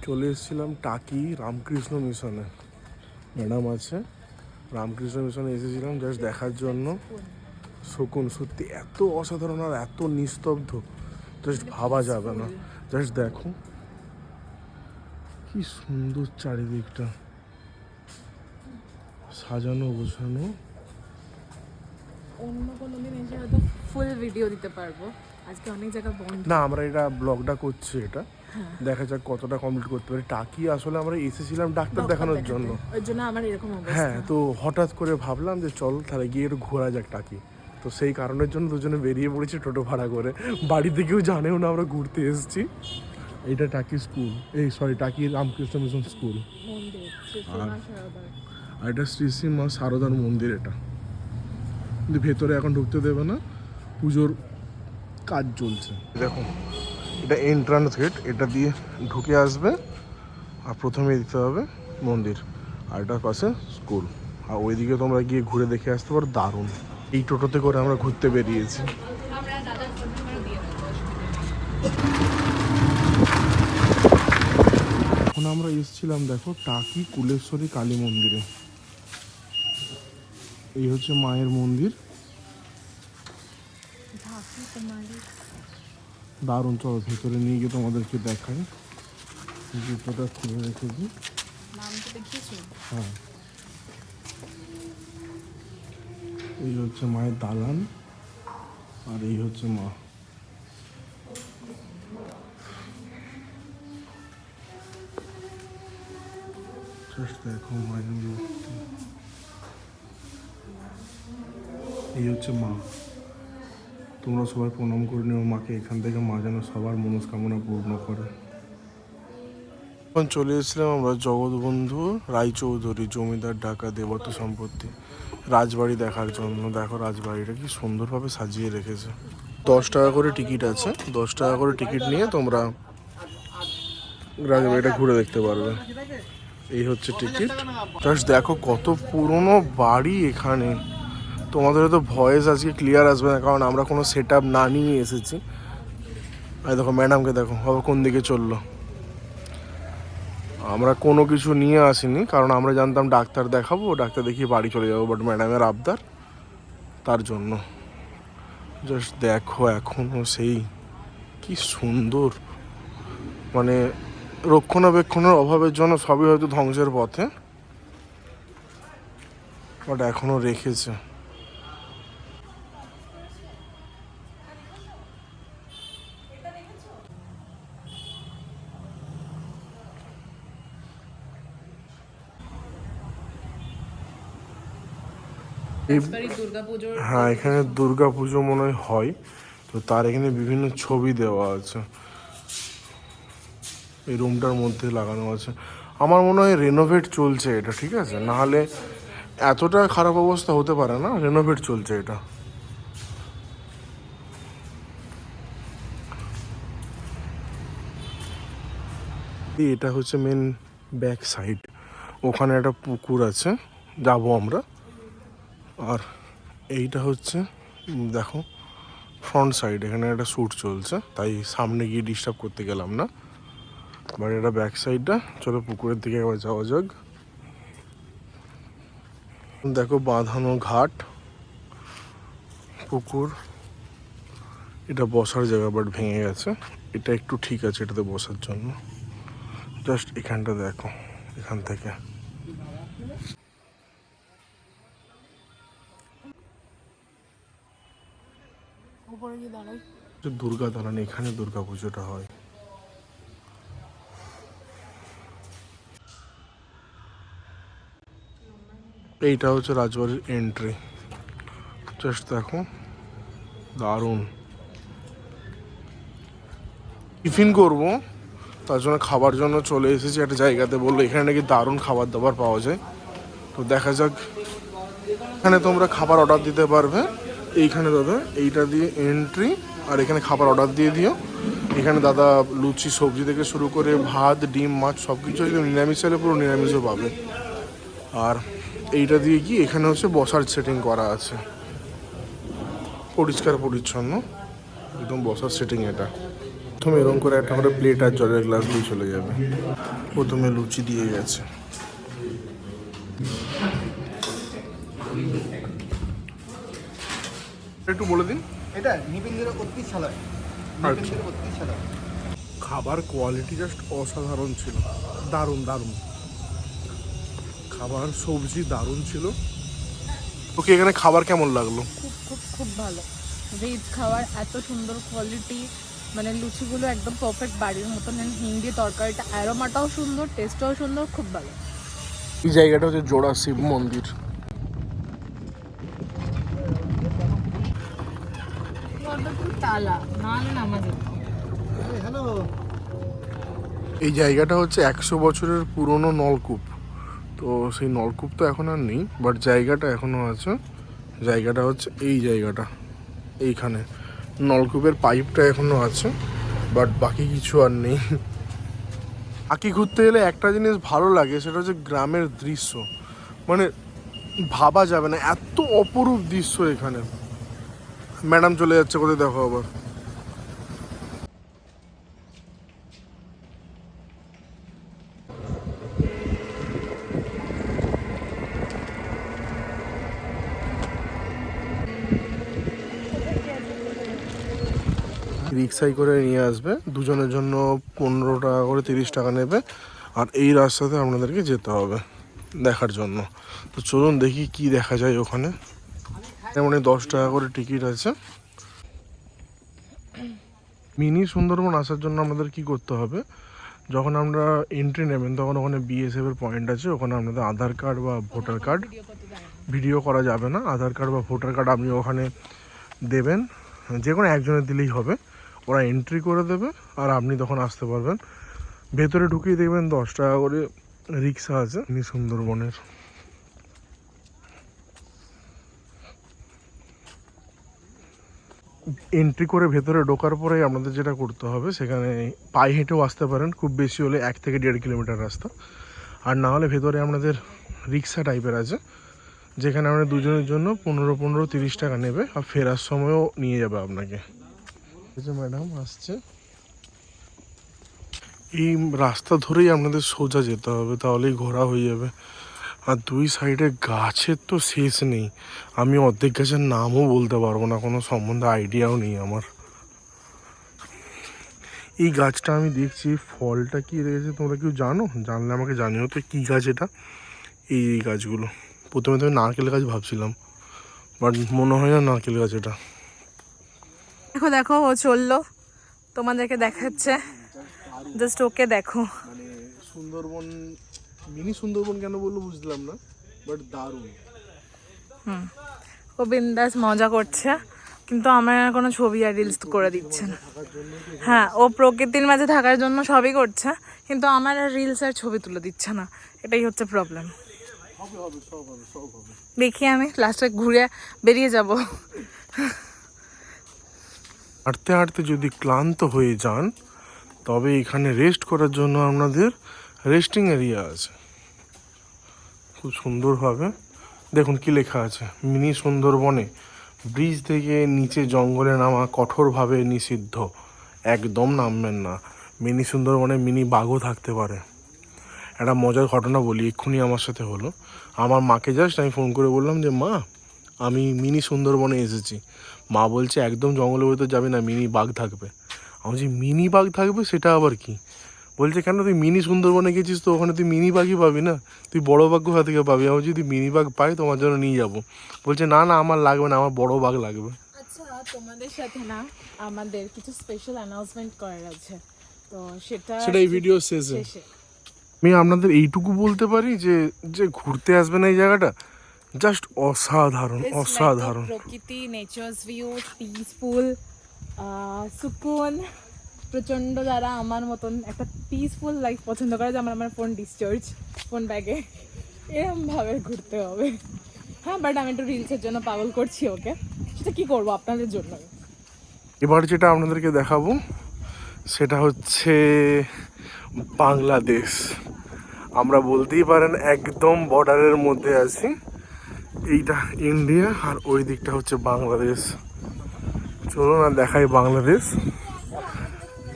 চলে এসেছিলাম টাকি রামকৃষ্ণ মিশনে। ম্যাডাম আছে, রামকৃষ্ণ মিশনে এসেছিলাম জাস্ট দেখার জন্য। শকুন সত্যি এত অসাধারণ আর এত নিস্তব্ধ, জাস্ট ভাবা যাবে না। জাস্ট দেখো কি সুন্দর চারিদিকটা সাজানো গোছানো। অন্য কোনো দিন এসে হয়তো ফুল ভিডিও দিতে পারবো, আজকে অনেক জায়গা বন্ধ। না, আমরা এটা ব্লগটা করছি, এটা দেখা যাক কতটা কমপ্লিট করতে পারি। টাকি আসলে আমরা এসেছিলাম ডাক্তার দেখানোর জন্য, ওই জন্য আমার এরকম অবস্থা। হ্যাঁ, তো হঠাৎ করে ভাবলাম যে চল তাহলে গিয়ে একটু ঘোরা যাক টাকি। তো সেই কারণের জন্য দুজনে বেরিয়ে পড়েছি টোটো ভাড়া করে। বাড়িতে কেউ জানেও না আমরা ঘুরতে এসেছি। এইটা টাকি স্কুল, এই সরি টাকি রামকৃষ্ণ মিশন স্কুল, আর এটা শ্রী শ্রী মা সারদার মন্দির। এটা কিন্তু ভেতরে এখন ঢুকতে দেবে না, পুজোর কাজ চলছে। দেখো এটা এন্ট্রান্স গেট, এটা দিয়ে ঢুকে আসবে আর প্রথমে দিতে হবে মন্দির, আর এটার পাশে স্কুল। আর ওইদিকে তোমরা গিয়ে ঘুরে দেখে আসতে পারো, দারুণ। এই টোটোতে করে আমরা ঘুরতে বেরিয়েছি। এখন আমরা এসেছিলাম দেখো টাকি কুলেশ্বরী কালী মন্দিরে। এই হচ্ছে মায়ের মন্দির, দারুণ। চলো ভেতরে নিয়ে গিয়ে তোমাদেরকে দেখাই। জুতোটা খুলে রেখেছি। হ্যাঁ, এই হচ্ছে মায়ের দালান আর এই হচ্ছে মা। দেখো মায়ের মূর্তি, এই হচ্ছে মা। তোমরা সবাই প্রণাম করে নিও মাকে, এখান থেকে মা যেন সবার মনস্কামনা পূর্ণ করে। এখন চলে এসেছিলাম আমরা জগৎবন্ধু রায়চৌধুরী জমিদার ঢাকা দেবত্ব সম্পত্তি রাজবাড়ি দেখার জন্য। দেখো রাজবাড়িটা কি সুন্দরভাবে সাজিয়ে রেখেছে। 10 টাকা করে টিকিট আছে, 10 টাকা করে টিকিট নিয়ে তোমরা রাজবাড়িটা ঘুরে দেখতে পারবে। এই হচ্ছে টিকিট। জাস্ট দেখো কত পুরনো বাড়ি এখানে। তোমাদের তো ভয়েস আজকে ক্লিয়ার আসবে না, কারণ আমরা কোনো সেট আপ না নিয়ে এসেছি। আর দেখো ম্যাডামকে দেখো আবার কোন দিকে চললো। আমরা কোনো কিছু নিয়ে আসিনি, কারণ আমরা জানতাম ডাক্তার দেখাবো, ডাক্তার দেখিয়ে বাড়ি চলে যাবো, বাট ম্যাডামের আবদার, তার জন্য। জাস্ট দেখো এখনও সেই কি সুন্দর, মানে রক্ষণাবেক্ষণের অভাবের জন্য সবই হয়তো ধ্বংসের পথে, বাট এখনও রেখেছে। হ্যাঁ, এখানে দুর্গা পুজো মনে হয়, তো তার এখানে বিভিন্ন ছবি দেওয়া আছে, এই রুমটার মধ্যে লাগানো আছে। আমার মনে হয় রেনোভেট চলছে এটা, ঠিক আছে, নাহলে এতটা খারাপ অবস্থা হতে পারে না, রেনোভেট চলছে এটা। এটা হচ্ছে মেন ব্যাক সাইড, ওখানে একটা পুকুর আছে, যাবো আমরা। আর এইটা হচ্ছে দেখো ফ্রন্ট সাইড, এখানে একটা শ্যুট চলছে, তাই সামনে গিয়ে ডিস্টার্ব করতে গেলাম না, বাট এটা ব্যাক সাইডটা। চলো পুকুরের দিকে একবার যাওয়া যাক। দেখো বাঁধানো ঘাট, পুকুর, এটা বসার জায়গা বাট ভেঙে গেছে, এটা একটু ঠিক আছে এটাতে বসার জন্য। জাস্ট এখানটা দেখো, এখান থেকে দুর্গা দালান, এখানে দুর্গা পুজোটা হয়। এইটা হচ্ছে রাজবাড়ির এন্ট্রি। জাস্ট দেখো দারুণ। টিফিন করব, তার জন্য খাবার জন্য চলে এসেছি একটা জায়গাতে, বললো এখানে নাকি দারুণ খাবার দাবার পাওয়া যায়। তো দেখা যাক, এখানে তোমরা খাবার অর্ডার দিতে পারবে। এইখানে দাদা এইটা দিয়ে এন্ট্রি, আর এখানে খাবার অর্ডার দিয়ে দিও। এখানে দাদা লুচি সবজি থেকে শুরু করে ভাত ডিম মাছ সব কিছু, নিরামিষ চাইলে পুরো নিরামিষও পাবে। আর এইটা দিয়ে কি এখানে হচ্ছে বসার সেটিং করা আছে, পরিষ্কার পরিচ্ছন্ন একদম বসার সেটিং এটা। প্রথমে এরকম করে একটা করে প্লেট আর জলের গ্লাস দিয়ে চলে যাবে। প্রথমে লুচি দিয়ে গেছে। একটু বলে দিন। এটা নিপিন্দির ৩৮ সালায়। নিপিন্দির ৩৮ সালায়। খাবার কোয়ালিটি জাস্ট অসাধারণ ছিল, দারুণ দারুণ খাবার, সবজি দারুণ ছিল। ওকে, এখানে খাবার কেমন লাগলো? খুব খুব খুব ভালো, ভেজ খাবার, এত সুন্দর কোয়ালিটি, মানে লুচিগুলো একদম পারফেক্ট বাড়ির মতন, হিন্দি তরকারিটা অ্যারোমাটাও সুন্দর, টেস্টটাও সুন্দর, খুব ভালো। এই জায়গাটা হচ্ছে জোড়া শিব মন্দির। তালা নাল নামাজে। হ্যালো, এই জায়গাটা হচ্ছে 100 বছরের পুরনো নলকূপ। তো সেই নলকূপ তো এখন আর নেই, বাট জায়গাটা এখনও আছে। জায়গাটা হচ্ছে এই জায়গাটা, এইখানে নলকূপের পাইপটা এখনও আছে, বাট বাকি কিছু আর নেই। আঁকি ঘুরতে গেলে একটা জিনিস ভালো লাগে, সেটা হচ্ছে গ্রামের দৃশ্য। মানে ভাবা যাবে না এত অপরূপ দৃশ্য এখানে। ম্যাডাম চলে যাচ্ছে, কোথায় দেখো আবার। রিক্সায় করে নিয়ে আসবে, দুজনের জন্য 15 টাকা করে, 30 টাকা নেবে। আর এই রাস্তাতে আপনাদেরকে যেতে হবে দেখার জন্য। তো চলুন দেখি কি দেখা যায় ওখানে। যেমন 10 টাকা করে টিকিট আছে। মিনি সুন্দরবন আসার জন্য আমাদের কি করতে হবে, যখন আমরা এন্ট্রি নেবেন তখন ওখানে বিএসএফ এর পয়েন্ট আছে, ওখানে আপনাদের আধার কার্ড বা ভোটার কার্ড, ভিডিও করা যাবে না, আধার কার্ড বা ভোটার কার্ড আপনি ওখানে দেবেন, যে কোনো একজনের দিলেই হবে। ওরা এন্ট্রি করে দেবে আর আপনি তখন আসতে পারবেন। ভেতরে ঢুকিয়ে দেখবেন 10 টাকা করে রিক্সা আছে মিনি সুন্দরবনের। এন্ট্রি করে ভেতরে ঢোকার পরে আপনাদের যেটা করতে হবে, সেখানে পায়ে হেঁটেও আসতে পারেন, খুব বেশি হলে 1 থেকে 1.5 কিলোমিটার রাস্তা। আর না হলে ভেতরে আপনাদের রিক্সা টাইপের আছে, যেখানে আপনার দুজনের জন্য 15-30 টাকা নেবে, আর ফেরার সময়ও নিয়ে যাবে আপনাকে। ম্যাডাম আসছে। এই রাস্তা ধরেই আপনাদের সোজা যেতে হবে, তাহলেই ঘোরা হয়ে যাবে। আর দুই সাইডে গাছের তো শেষ নেই, আমি অর্ধেক গাছের নামও বলতে পারবো না, কোনো সম্বন্ধে আইডিয়াও নেই আমার। এই গাছটা আমি দেখছি, ফলটা কি রেখেছে তোমরা কেউ জানো? জানলে আমাকে জানিও তো, কী গাছ এটা। এই গাছগুলো, প্রথমে তো আমি নারকেল গাছ ভাবছিলাম, বাট মনে হয় না নারকেল গাছ এটা। দেখো দেখো, ও চললো, তোমাদেরকে দেখাচ্ছে, জাস্ট ওকে দেখো। মানে সুন্দরবন, মিনি সুন্দরবন কেন বললো বুঝলাম না, বাট দারুণ। ও বিন্দাস মজা করছে, কিন্তু আমার আর কোনো ছবি আর রিলস করে দিচ্ছে না। হ্যাঁ, ও প্রকৃতির মাঝে থাকার জন্য সবই করছে, কিন্তু আমার আর রিলস আর ছবি তুলে দিচ্ছে না, এটাই হচ্ছে প্রবলেম। দেখি আমি লাস্টে ঘুরে বেরিয়ে যাব। হাঁটতে হাঁটতে যদি ক্লান্ত হয়ে যান, তবে এখানে রেস্ট করার জন্য আপনাদের রেস্টিং এরিয়া আছে, খুব সুন্দরভাবে। দেখুন কি লেখা আছে, মিনি সুন্দরবনে ব্রিজ থেকে নিচে জঙ্গলে নামা কঠোরভাবে নিষিদ্ধ, একদম নামবেন না। মিনি সুন্দরবনে মিনি বাঘও থাকতে পারে। একটা মজার ঘটনা বলি, এক্ষুনি আমার সাথে হলো। আমার মাকে জাস্ট আমি ফোন করে বললাম যে মা, আমি মিনি সুন্দরবনে এসেছি। মা বলছে একদম জঙ্গলের ভিতর যাবে না, মিনি বাঘ থাকবে। আমি বলছি মিনি বাঘ থাকবে, সেটা আবার কি? বলছে কেন, তুই মিনি সুন্দরবনে গেছিস তো ওখানে তুই মিনি বাঘই পাবি না, তুই বড় বাঘ কোথা থেকে পাবি? আমি যদি মিনি বাঘ পাই তোমার জন্য নিয়ে যাবো। বলছে না না, আমার লাগবে না, আমার বড় বাঘ লাগবে। আচ্ছা, তোমাদের সাথে না আমাদের কিছু স্পেশাল অ্যানাউন্সমেন্ট করার আছে, তো সেটা এই ভিডিও শেষে আমি আপনাদের এইটুকু বলতে পারি যে যে ঘুরতে আসবেন এই জায়গাটা জাস্ট অসাধারণ, অসাধারণ। প্রকৃতি, নেচার্স ভিউ, পিসফুল, সুকুন, প্রচণ্ড। যারা আমার মতন একটা পিসফুল লাইফ পছন্দ করে, যেমন আমার ফোন ডিসচার্জ, ফোন ব্যাগে, এরমভাবে ঘুরতে হবে। হ্যাঁ, বাট আমি একটু রিলসের জন্য পাগল করছি ওকে, সেটা কি করবো আপনাদের জন্য। এবার যেটা আপনাদেরকে দেখাবো সেটা হচ্ছে বাংলাদেশ। আমরা বলতেই পারেন একদম বর্ডারের মধ্যে আছি। এইটা ইন্ডিয়া আর ওই দিকটা হচ্ছে বাংলাদেশ। চলুন আর দেখাই বাংলাদেশ।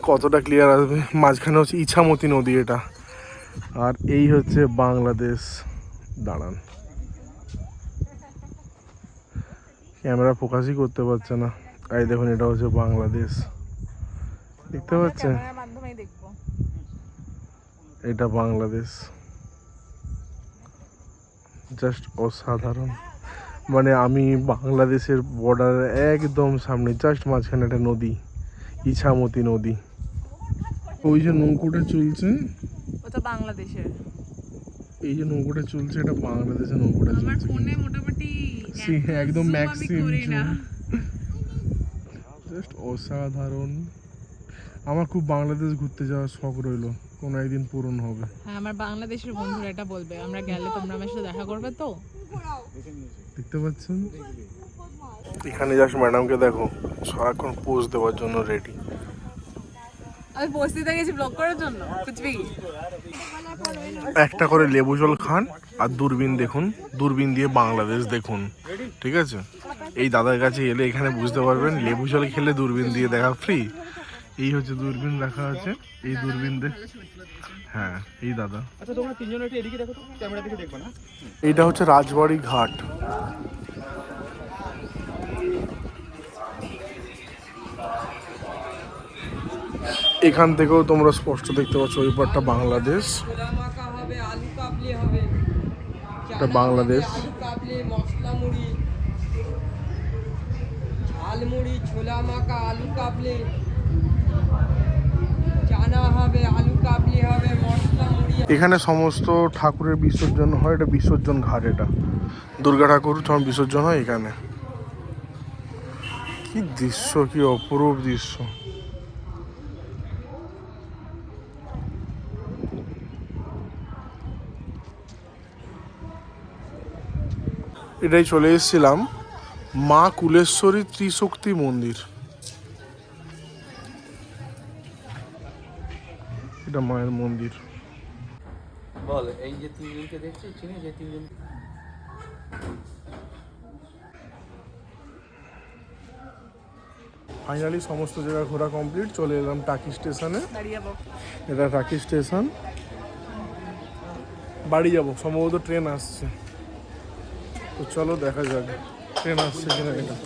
কতটা ক্লিয়ার আসবে। মাঝখানে হচ্ছে ইছামতি নদী এটা, আর এই হচ্ছে বাংলাদেশ। দাঁড়ান, ক্যামেরা ফোকাসই করতে পারছে না। এই দেখুন, এটা হচ্ছে বাংলাদেশ, দেখতে পাচ্ছেন? ক্যামেরার মাধ্যমেই দেখবো। এটা বাংলাদেশ, জাস্ট অসাধারণ। মানে আমি বাংলাদেশের বর্ডার একদম সামনে, জাস্ট মাঝখানে একটা নদী, ইছামতি নদী। ওই যে নৌকোটা চলছে, ওটা বাংলাদেশের। এই যে নৌকোটা চলছে, এটা বাংলাদেশের নৌকোটা আমার চলছে। ফোনে মোটামুটি একদম zoom আমি ম্যাক্সিম করি না। জাস্ট অসাধারণ। আমার খুব বাংলাদেশ ঘুরতে যাওয়ার শখ রইলো, কোনো একদিন পূরণ হবে। হ্যাঁ, আমার বাংলাদেশের বন্ধুরা এটা বলবে, আমরা গেলে তোমরা আমার সাথে দেখা করবে তো। দেখতে পাচ্ছেন এখানে জাস্ট ম্যাডামকে দেখো, সারাক্ষণ পোজ দেওয়ার জন্য রেডি। আমি বসতে গেছি ব্লগ করার জন্য কুচবি। একটা করে লেবু জল খান আর দূরবীন দেখুন, দূরবীন দিয়ে বাংলাদেশ দেখুন, ঠিক আছে? এই দাদার কাছে এলে এখানে বুঝতে পারবেন, লেবু জল খেলে দূরবীন দিয়ে দেখা ফ্রি। এই হচ্ছে দূরবীন রাখা আছে, এই দূরবীন হ্যাঁ, এই দাদা। আচ্ছা তোমরা তিনজন একটু এদিকে দেখো তো, ক্যামেরা দেখে দেখবে না। এইটা হচ্ছে রাজবাড়ি ঘাট। এখান থেকেও তোমরা স্পষ্ট দেখতে পাচ্ছ ওই পারটা বাংলাদেশ, ছোলা মাখা হবে, আলু কাবলি হবে, এটা বাংলাদেশ। আলু কাবলি, মশলা মুড়ি, ঝাল মুড়ি, ছোলা মাখা, আলু কাবলি, চানা হবে, আলু কাবলি হবে, মশলা মুড়ি। এখানে সমস্ত ঠাকুরের বিসর্জন হয়, এটা বিসর্জন ঘাট। এটা দুর্গা ঠাকুর যখন বিসর্জন হয় এখানে। কি দৃশ্য, কি অপরূপ দৃশ্য। এটাই চলে এসেছিলাম মা কুলেশ্বরী ত্রিশক্তি মন্দির। এটা মায়ের মন্দির। বল, এই যে তিনজনকে দেখছিস, চিনি যে তিনজন? ফাইনালি সমস্ত জায়গা ঘোরা কমপ্লিট, চলে এলাম টাকি স্টেশনে। দাঁড়িয়ে যাবো। এটা টাকি স্টেশন, বাড়ি যাব সম্ভবত ট্রেন আসছে, তো চলো দেখা যাক ট্রেন আসছে কিনা এটা।